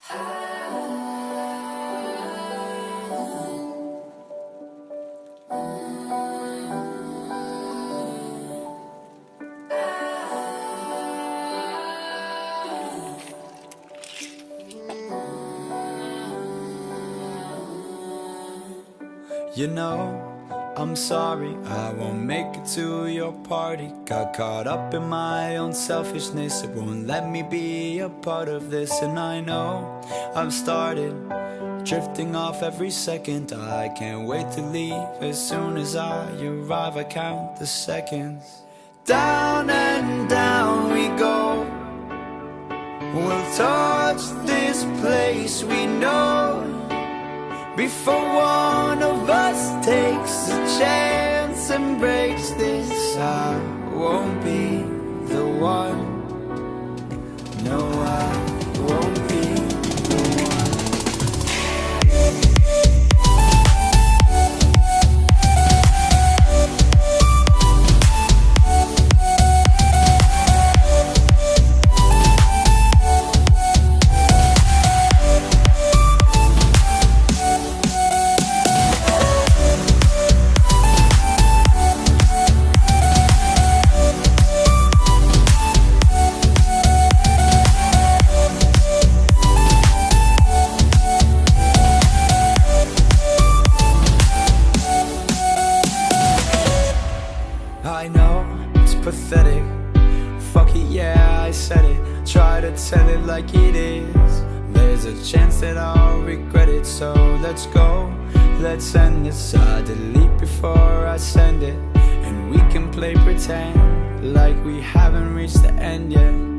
You know, I'm sorry, I won't make it to your party. Got caught up in my own selfishness, it won't let me be a part of this. And I know I've started drifting off every second. I can't wait to leave. As soon as I arrive, I count the seconds. Down and down we go. We'll touch this place we know before one of us takes a chance and breaks this. I won't be the one. No, I won't be the one. I know it's pathetic. Fuck it, yeah, I said it. Try to tell it like it is. There's a chance that I'll regret it. So let's go, let's end this. I delete before I send it, and we can play pretend like we haven't reached the end yet.